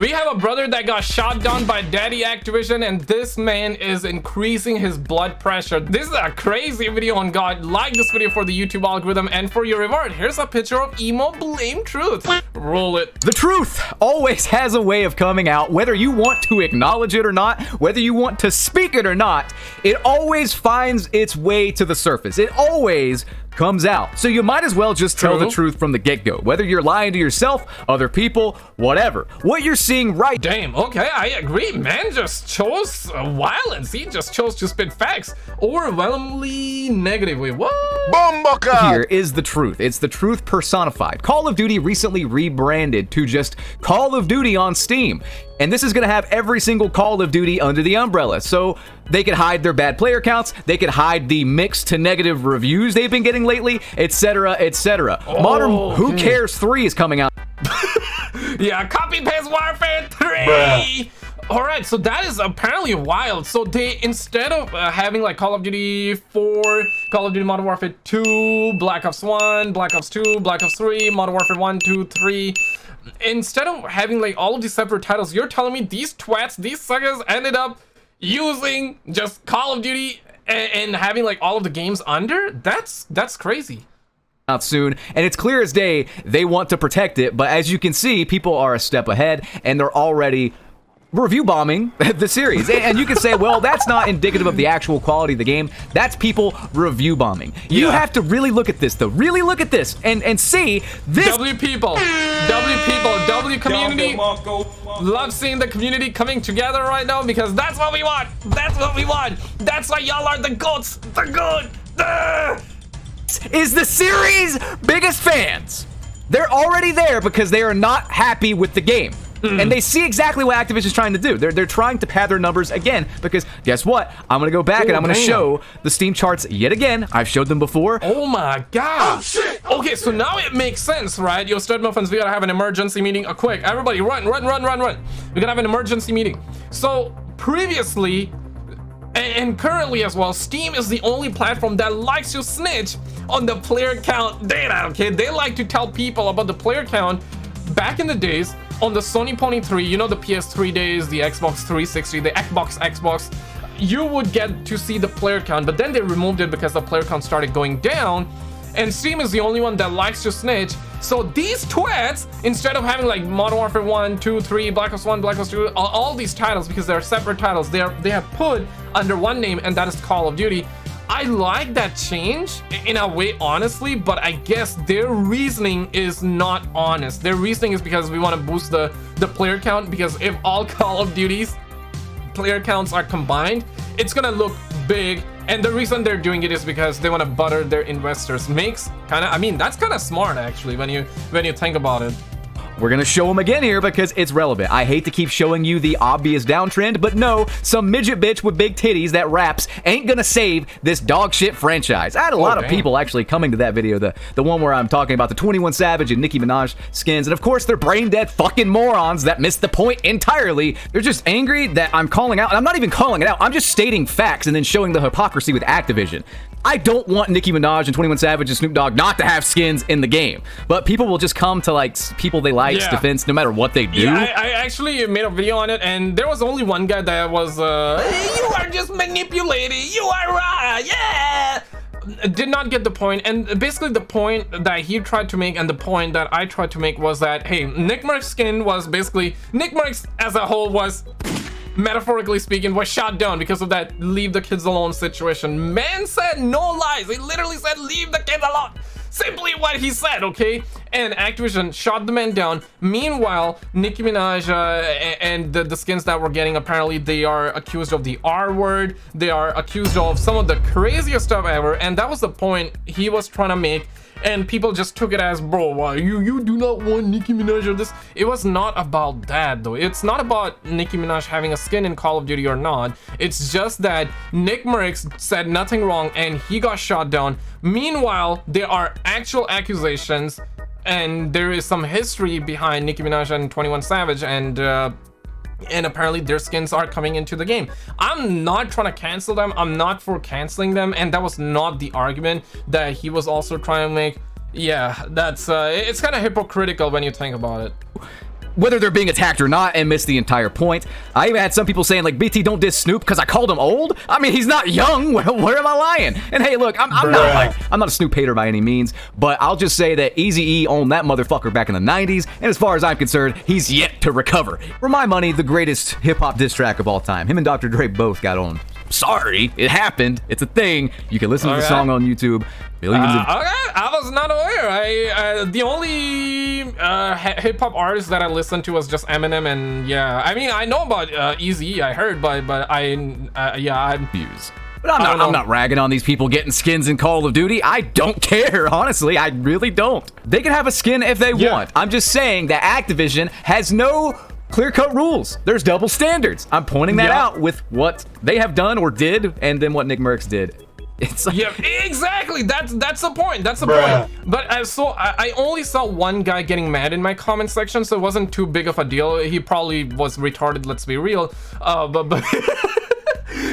We have a brother that got shot down by Daddy Activision, and this man is increasing his blood pressure. This is a crazy video on God. Like this video for the YouTube algorithm, and for your reward, here's a picture of emo BlameTruth. Roll it. The truth always has a way of coming out, whether you want to acknowledge it or not, whether you want to speak it or not. It always finds its way to the surface. It always comes out. So you might as well just tell the truth from the get-go, whether you're lying to yourself, other people, whatever. What you're seeing right— Damn, okay, I agree. Man just chose violence. He just chose to spit facts overwhelmingly negatively. What? Here is the truth. It's the truth personified. Call of Duty recently rebranded to just Call of Duty on Steam. And this is going to have every single Call of Duty under the umbrella. So they could hide their bad player counts, they could hide the mixed to negative reviews they've been getting lately, etc., etc. Modern Who Cares 3 is coming out. Yeah, copy paste Warfare 3. All right, so that is apparently wild. So they, instead of having like Call of Duty 4, Call of Duty Modern Warfare 2, Black Ops 1, Black Ops 2, Black Ops 3, Modern Warfare 1, 2, 3, instead of having like all of these separate titles, you're telling me these twats, these suckers ended up using just Call of Duty and having like all of the games under? That's crazy. Out soon, and it's clear as day they want to protect it, but as you can see, people are a step ahead and they're already review bombing the series. And you can say, well, that's not indicative of the actual quality of the game. That's people review bombing. You have to really look at this, though. Really look at this and see this. W people, W community. Love seeing the community coming together right now, because that's what we want. That's what we want. That's why y'all are the goats. The goat. Is the series' biggest fans. They're already there because they are not happy with the game. And they see exactly what Activision is trying to do. They're trying to pad their numbers again, because guess what? I'm going to go back and I'm going to show the Steam charts yet again. I've showed them before. Oh my god. Oh, shit. Okay, so now it makes sense, right? Yo, stud muffins, we got to have an emergency meeting. Quick, everybody, run. We're going to have an emergency meeting. So previously, and currently as well, Steam is the only platform that likes to snitch on the player count data, okay? They like to tell people about the player count. Back in the days, on the Sony Pony 3, you know, the PS3 days, the Xbox 360, the Xbox, you would get to see the player count, but then they removed it because the player count started going down, and Steam is the only one that likes to snitch. So these twats, instead of having like Modern Warfare 1, 2, 3, Black Ops 1, Black Ops 2, all these titles, because they're separate titles, they have put under one name, and that is Call of Duty. I like that change in a way, honestly, but I guess their reasoning is not honest. Their reasoning is because we want to boost the player count, because if all Call of Duty's player counts are combined, it's gonna look big, and the reason they're doing it is because they want to butter their investors. Makes kind of, I mean, that's kind of smart actually when you think about it. We're gonna show them again here because it's relevant. I hate to keep showing you the obvious downtrend, but no, some midget bitch with big titties that raps ain't gonna save this dog shit franchise. I had a lot of people actually coming to that video, the one where I'm talking about the 21 Savage and Nicki Minaj skins, and of course they're brain dead fucking morons that missed the point entirely. They're just angry that I'm calling out, and I'm not even calling it out, I'm just stating facts and then showing the hypocrisy with Activision. I don't want Nicki Minaj and 21 Savage and Snoop Dogg not to have skins in the game, but people will just come to like people they like's defense no matter what they do. Yeah, I actually made a video on it, and there was only one guy that was you are just manipulating, you are right, yeah, did not get the point. And basically the point that he tried to make and the point that I tried to make was that, hey, Nickmercs skin was basically, Nickmercs as a whole was, metaphorically speaking, was shot down because of that leave the kids alone situation. Man said no lies. He literally said leave the kids alone. Simply what he said, okay? And Activision shot the man down. Meanwhile, Nicki Minaj and the skins that we're getting, apparently they are accused of the R word. They are accused of some of the craziest stuff ever, and that was the point he was trying to make. And people just took it as, bro, why you do not want Nicki Minaj or this. It was not about that, though. It's not about Nicki Minaj having a skin in Call of Duty or not. It's just that Nickmercs said nothing wrong and he got shot down. Meanwhile, there are actual accusations, and there is some history behind Nicki Minaj and 21 Savage, and apparently their skins are coming into the game. I'm not trying to cancel them, I'm not for canceling them, and that was not the argument that he was also trying to make. Yeah, that's it's kind of hypocritical when you think about it. whether they're being attacked or not, and miss the entire point. I even had some people saying, like, BT, don't diss Snoop because I called him old. I mean, he's not young. Where am I lying? And hey, look, I'm not a Snoop hater by any means, but I'll just say that Eazy-E owned that motherfucker back in the 90s, and as far as I'm concerned, he's yet to recover. For my money, the greatest hip-hop diss track of all time. Him and Dr. Dre both got on. Sorry, it happened. It's a thing. You can listen to the song on YouTube. Millions of... I was not aware. The only hip-hop artist that I listened to was just Eminem, and yeah, I mean, I know about Eazy-E, I heard, but I'm confused. But I'm not ragging on these people getting skins in Call of Duty. I don't care, honestly. I really don't. They can have a skin if they want. I'm just saying that Activision has no clear-cut rules. There's double standards. I'm pointing that out with what they have done or did, and then what Nickmercs did. It's like, yeah, exactly. That's the point. That's the point. But I only saw one guy getting mad in my comment section, so it wasn't too big of a deal. He probably was retarded. Let's be real. But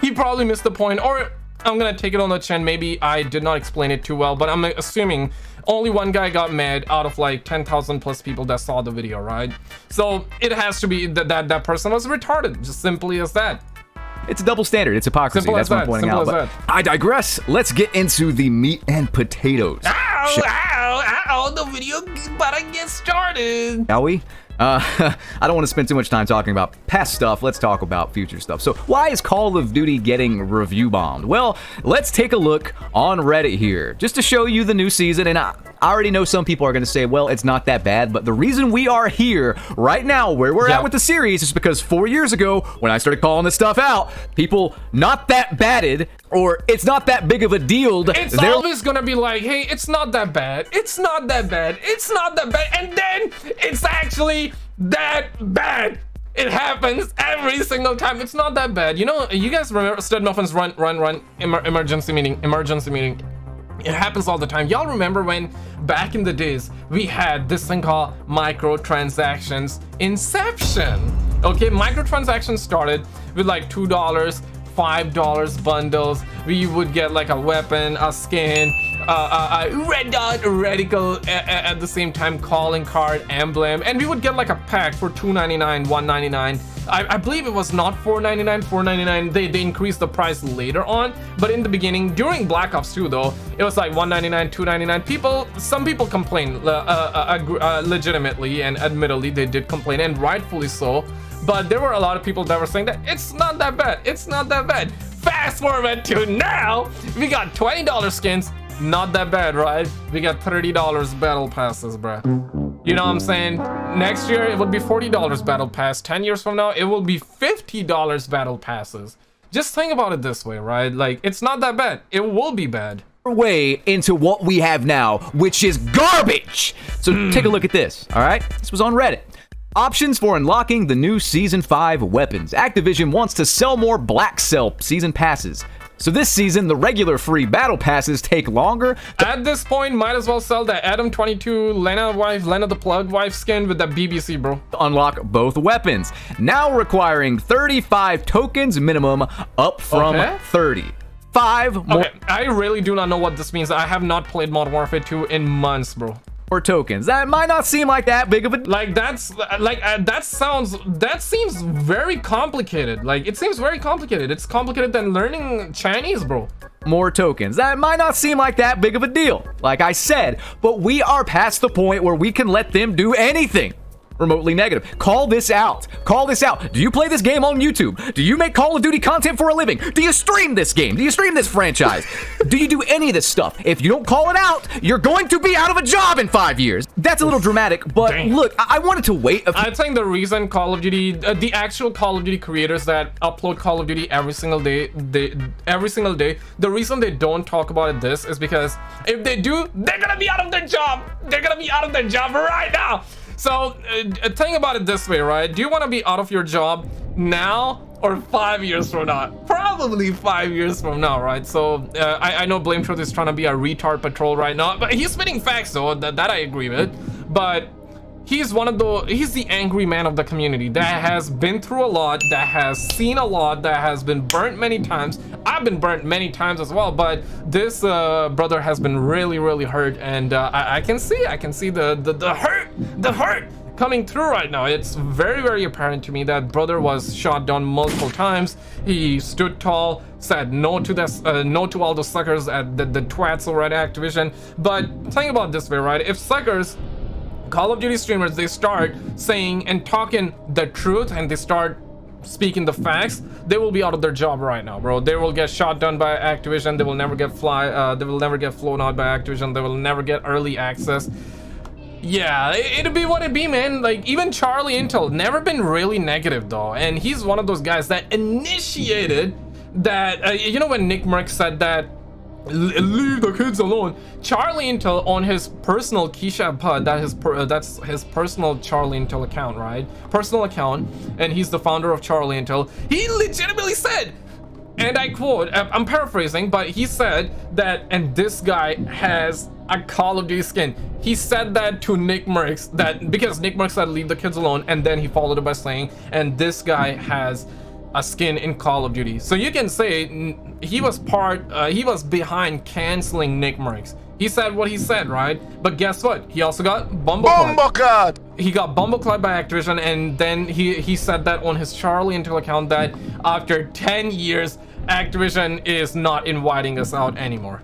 he probably missed the point, or I'm gonna take it on the chin. Maybe I did not explain it too well, but I'm assuming only one guy got mad out of like 10,000 plus people that saw the video, right? So it has to be that person was retarded, just simply as that. It's a double standard. It's hypocrisy. That's what I'm pointing out. But I digress. Let's get into the meat and potatoes. Ow, the video about to get started. Shall we? I don't want to spend too much time talking about past stuff. Let's talk about future stuff. So why is Call of Duty getting review bombed? Well, let's take a look on Reddit here, just to show you the new season. And I already know some people are going to say, well, it's not that bad. But the reason we are here right now, where we're at with the series, is because 4 years ago, when I started calling this stuff out, people not that batted, or it's not that big of a deal. It's always gonna be like, hey, it's not that bad. It's not that bad. It's not that bad. And then it's actually that bad. It happens every single time. It's not that bad. You know, you guys remember Stud Muffins run, emergency meeting. It happens all the time. Y'all remember when back in the days we had this thing called microtransactions inception? Okay, microtransactions started with like $2, $5 bundles. We would get like a weapon, a skin, a red dot, a reticle, at the same time calling card, emblem, and we would get like a pack for $2.99, $1.99. I believe it was not $4.99, $4.99. They increased the price later on, but in the beginning, during Black Ops 2 though, it was like $1.99, $2.99. Some people complained legitimately, and admittedly they did complain, and rightfully so. But there were a lot of people that were saying that it's not that bad. It's not that bad. Fast forward to now, we got $20 skins. Not that bad, right? We got $30 battle passes, bruh. You know what I'm saying? Next year, it would be $40 battle pass. 10 years from now, it will be $50 battle passes. Just think about it this way, right? Like, it's not that bad. It will be bad. Way into what we have now, which is garbage. So take a look at this, all right? This was on Reddit. Options for unlocking the new Season 5 weapons. Activision wants to sell more Black Cell Season Passes. So this season, the regular free battle passes take longer. At this point, might as well sell the Adam 22 Lena the Plug wife skin with the BBC, bro. Unlock both weapons. Now requiring 35 tokens minimum, up from 30. 5 more. Okay, I really do not know what this means. I have not played Modern Warfare 2 in months, bro. Or tokens. That might not seem like that big of a that seems very complicated. Like, it seems very complicated. It's complicated than learning Chinese, bro. More tokens. That might not seem like that big of a deal, like I said, but we are past the point where we can let them do anything remotely negative. Call this out. Call this out. Do you play this game on YouTube? Do you make Call of Duty content for a living? Do you stream this game? Do you stream this franchise? Do you do any of this stuff? If you don't call it out, you're going to be out of a job in 5 years. That's a little dramatic, but look, I wanted to wait. I think the reason Call of Duty, the actual Call of Duty creators that upload Call of Duty every single day, the reason they don't talk about it this is because if they do, they're gonna be out of their job. They're gonna be out of their job right now. So, think about it this way, right? Do you want to be out of your job now or 5 years from now? Probably 5 years from now, right? So, I know BlameTruth is trying to be a retard patrol right now, but he's spitting facts, though. That I agree with. But he's he's the angry man of the community that has been through a lot, that has seen a lot, that has been burnt many times. I've been burnt many times as well, but this brother has been really hurt, and I can see the hurt coming through right now. It's very, very apparent to me that brother was shot down multiple times. He stood tall, said no to this, no to all the suckers at the twats over at Activision. But think about this way, right? If suckers, Call of Duty streamers, they start saying and talking the truth and they start speaking the facts, they will be out of their job right now, bro. They will get shot down by Activision. They will never get they will never get flown out by Activision. They will never get early access. Yeah, it'll be what it be, man. Like, even Charlie Intel, never been really negative though, and he's one of those guys that initiated that. You know, when Nickmercs said that, leave the kids alone, Charlie Intel on his personal Keisha Pud, that's his personal Charlie Intel account, right? Personal account, and he's the founder of Charlie Intel. He legitimately said, and I quote, I'm paraphrasing, but he said that, and this guy has a Call of Duty skin. He said that to Nickmercs, that because Nickmercs said leave the kids alone, and then he followed it by saying, and this guy has a skin in Call of Duty. So you can say he was behind canceling Nickmercs. He said what he said, right? But guess what? He also got bumbleclad. He got bumbleclad by Activision, and then he said that on his Charlie Intel account that after 10 years, Activision is not inviting us out anymore.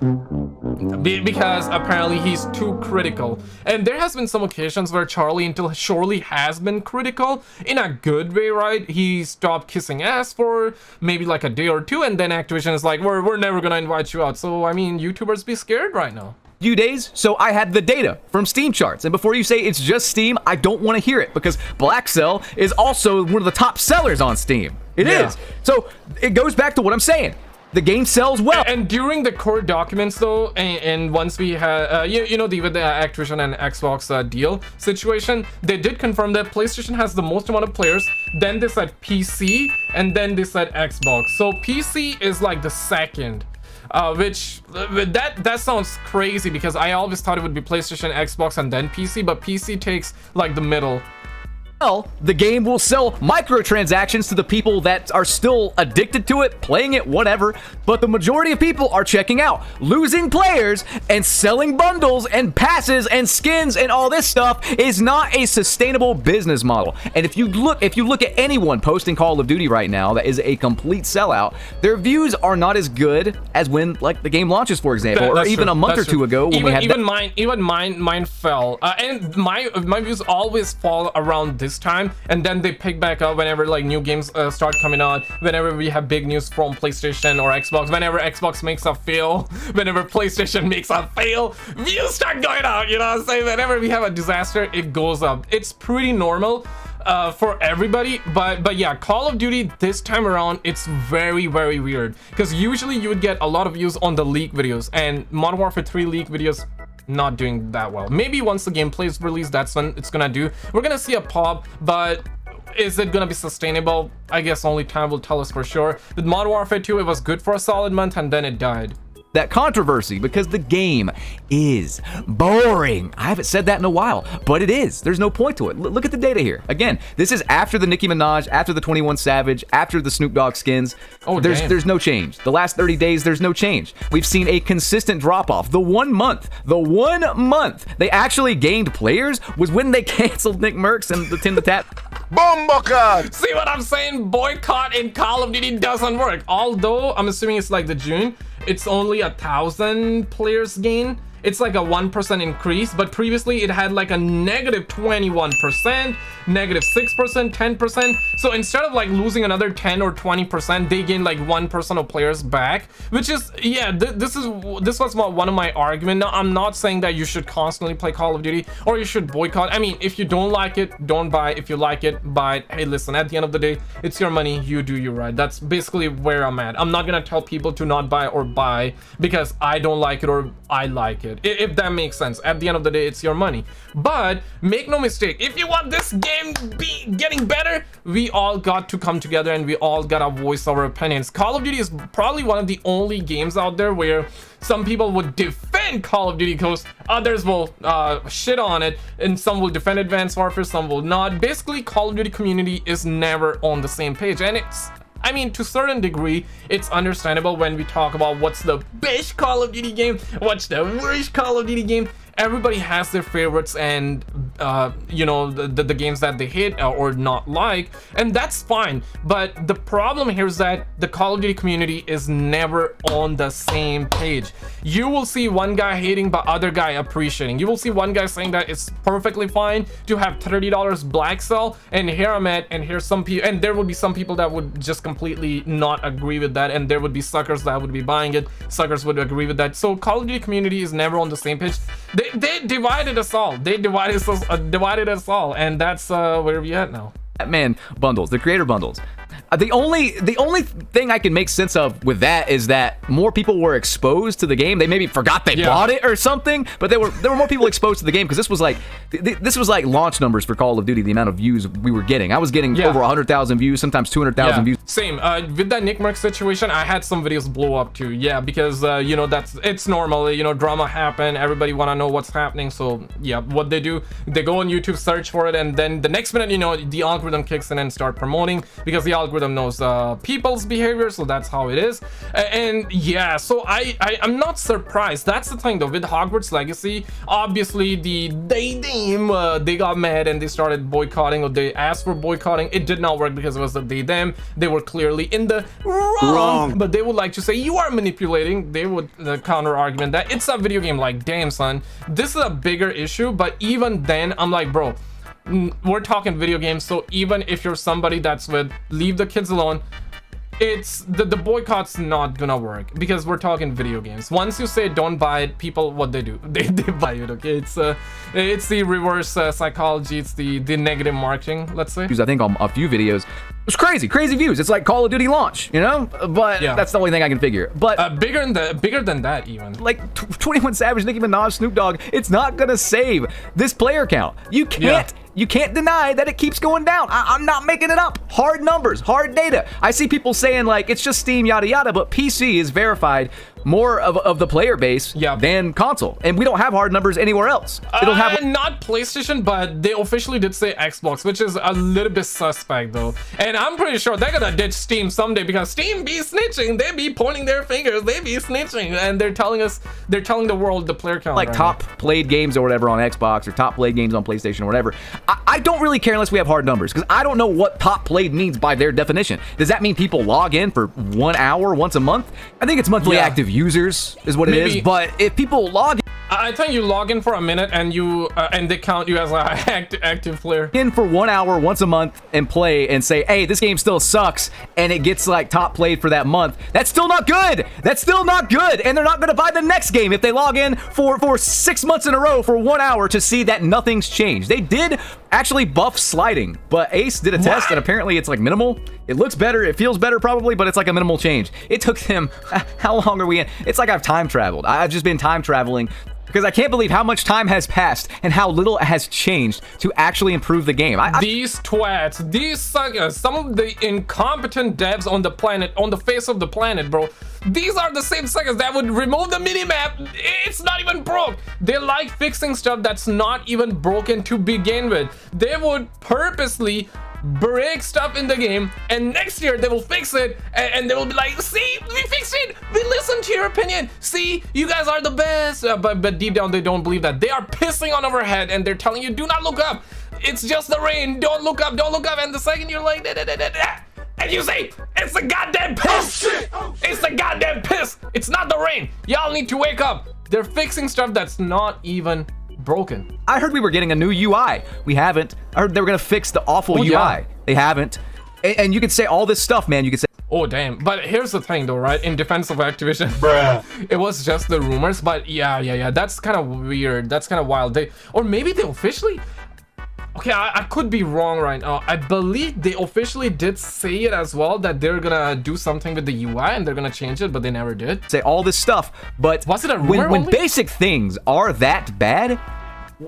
Because apparently he's too critical. And there has been some occasions where Charlie Intel surely has been critical in a good way, right? He stopped kissing ass for maybe like a day or two, and then Activision is like, we're never gonna invite you out. So I mean, YouTubers be scared right now. Few days, so I had the data from Steam charts, and before you say it's just Steam, I don't want to hear it, because Black Cell is also one of the top sellers on Steam. It is. So it goes back to what I'm saying. The game sells well. And during the core documents though, and once we had you know, with the Activision and Xbox deal situation, they did confirm that PlayStation has the most amount of players, then they said PC, and then they said Xbox. So PC is like the second, which that sounds crazy, because I always thought it would be PlayStation, Xbox, and then PC, but PC takes like the middle. Well, the game will sell microtransactions to the people that are still addicted to it, playing it, whatever, but the majority of people are checking out, losing players, and selling bundles and passes and skins and all this stuff is not a sustainable business model. And if you look at anyone posting Call of Duty right now that is a complete sellout, their views are not as good as when, like, the game launches, for example, or even a month or two ago when we had mine fell, and my views always fall around this time, and then they pick back up whenever like new games start coming out, whenever we have big news from PlayStation or Xbox, whenever Xbox makes a fail, whenever PlayStation makes a fail, views start going out, you know what I'm saying? Whenever we have a disaster, it goes up. It's pretty normal for everybody, but yeah, Call of Duty this time around, it's very, very weird, because usually you would get a lot of views on the leak videos, and Modern Warfare 3 leak videos not doing that well. Maybe once the gameplay is released, that's when it's gonna do. We're gonna see a pop, but is it gonna be sustainable? I guess only time will tell us for sure. With Modern Warfare 2, it was good for a solid month, and then it died. That controversy, because the game is boring. I haven't said that in a while, but it is. There's no point to it. Look at the data here. Again, this is after the Nicki Minaj, after the 21 Savage, after the Snoop Dogg skins. Oh, there's no change. The last 30 days, there's no change. We've seen a consistent drop-off. The one month they actually gained players was when they canceled Nickmercs and the TimTheTatMan. Bombocard! See what I'm saying? Boycott in Call of Duty doesn't work. Although I'm assuming it's like the June, it's only 1,000 players gain. It's like a 1% increase, but previously it had like a negative 21%, negative 6%, 10%. So instead of like losing another 10 or 20%, they gained like 1% of players back, which is, yeah, this was one of my arguments. Now, I'm not saying that you should constantly play Call of Duty or you should boycott. I mean, if you don't like it, don't buy. If you like it, buy it. Hey, listen, at the end of the day, it's your money. You do you right. That's basically where I'm at. I'm not gonna tell people to not buy or buy because I don't like it or I like it. If that makes sense. At the end of the day, it's your money. But make no mistake, if you want this game be getting better, we all got to come together and we all gotta voice our opinions. Call of Duty is probably one of the only games out there where some people would defend Call of Duty because others will shit on it, and some will defend Advanced Warfare, some will not. Basically, Call of Duty community is never on the same page, and it's, I mean, to a certain degree, it's understandable when we talk about what's the best Call of Duty game, what's the worst Call of Duty game, everybody has their favorites and you know, the games that they hate or not like, and that's fine. But the problem here is that the Call of Duty community is never on the same page. You will see one guy hating but other guy appreciating. You will see one guy saying that it's perfectly fine to have $30 black sell, and here I'm at, and here's some people, and there would be some people that would just completely not agree with that, and there would be suckers that would be buying it. Suckers would agree with that. So Call of Duty community is never on the same page. They divided us all. They divided us all, and that's where we at now. Man, bundles, the creator bundles. The only thing I can make sense of with that is that more people were exposed to the game. They maybe forgot they bought it or something, but there were more people exposed to the game, because this was like launch numbers for Call of Duty. The amount of views we were getting, I was getting over 100,000 views, sometimes 200,000 views. Same. With that Nickmercs situation, I had some videos blow up too. Yeah, because you know, it's normal. You know, drama happen. Everybody wanna know what's happening. So yeah, what they do, they go on YouTube, search for it, and then the next minute, you know, the algorithm kicks in and start promoting, because the algorithm knows people's behavior, so that's how it is. And yeah, so I'm not surprised. That's the thing though, with Hogwarts Legacy, obviously they got mad and they started boycotting, or they asked for boycotting. It did not work because it was the they-them. They were clearly in the wrong, but they would like to say you are manipulating. They would counter argument that it's a video game. Like, damn son, this is a bigger issue. But even then, I'm like, bro, we're talking video games, so even if you're somebody that's with leave the kids alone, it's the boycott's not gonna work, because we're talking video games. Once you say don't buy it, people, what they do, they buy it. Okay, it's the reverse psychology. It's the negative marketing, let's say. I think on a few videos, it was crazy views. It's like Call of Duty launch, you know. But that's the only thing I can figure. But bigger than that even. Like 21 Savage, Nicki Minaj, Snoop Dogg, it's not gonna save this player count. You can't. You can't deny that it keeps going down. I'm not making it up. Hard numbers, hard data. I see people saying like it's just Steam, yada yada, but PC is verified more of the player base than console, and we don't have hard numbers anywhere else. It'll have not PlayStation, but they officially did say Xbox, which is a little bit suspect though. And I'm pretty sure they're gonna ditch Steam someday, because Steam be snitching. They be pointing their fingers. They be snitching, and they're telling the world the player count. Like top played games or whatever on Xbox, or top played games on PlayStation or whatever. I don't really care unless we have hard numbers, because I don't know what top played means by their definition. Does that mean people log in for 1 hour once a month? I think it's monthly active users is what it is. But if people log in, I think you log in for a minute and you and they count you as an active player. In for 1 hour once a month and play and say, hey, this game still sucks, and it gets like top played for that month. That's still not good. That's still not good. And they're not going to buy the next game if they log in for 6 months in a row for 1 hour to see that nothing's changed. They did actually buff sliding, but Ace did a test and apparently it's like minimal. It looks better, it feels better probably, but it's like a minimal change. It took them, how long are we in? It's like I've time traveled. I've just been time traveling, because I can't believe how much time has passed and how little has changed to actually improve the game. These twats, these suckers, some of the incompetent devs on the planet, on the face of the planet, bro. These are the same suckers that would remove the minimap. It's not even broke. They like fixing stuff that's not even broken to begin with. They would purposely break stuff in the game, and next year they will fix it, and they will be like, see, we fixed it, we listened to your opinion, see, you guys are the best. But deep down they don't believe that. They are pissing on our head, and they're telling you, do not look up, it's just the rain, don't look up, don't look up. And the second you're like and you say, it's the goddamn piss. It's the goddamn piss. It's not the rain. Y'all need to wake up. They're fixing stuff that's not even broken. I heard we were getting a new UI. We haven't. I heard they were gonna fix the awful UI. Yeah. They haven't. And you could say all this stuff, man. You could say, oh damn. But here's the thing though, right? In defense of Activision, it was just the rumors. But yeah. That's kind of weird. That's kind of wild. Or maybe they officially. Okay, I could be wrong right now. I believe they officially did say it as well, that they're gonna do something with the UI and they're gonna change it, but they never did. Say all this stuff, but was it a rumor? When basic things are that bad,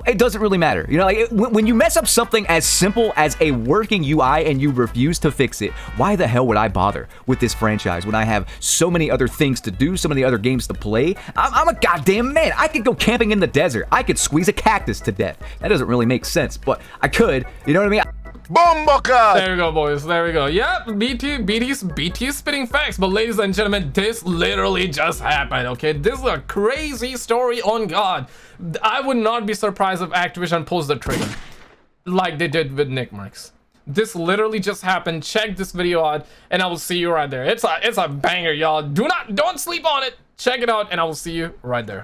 it doesn't really matter. You know, like when you mess up something as simple as a working UI and you refuse to fix it, why the hell would I bother with this franchise when I have so many other things to do, so many other games to play? I'm a goddamn man. I could go camping in the desert. I could squeeze a cactus to death. That doesn't really make sense, but I could. You know what I mean? Bumblecard! There we go, boys. There we go. Yep, BT's spitting facts. But ladies and gentlemen, this literally just happened, okay? This is a crazy story on God. I would not be surprised if Activision pulls the trigger like they did with Nickmercs. This literally just happened. Check this video out, and I will see you right there. It's a banger, y'all. Don't sleep on it. Check it out, and I will see you right there.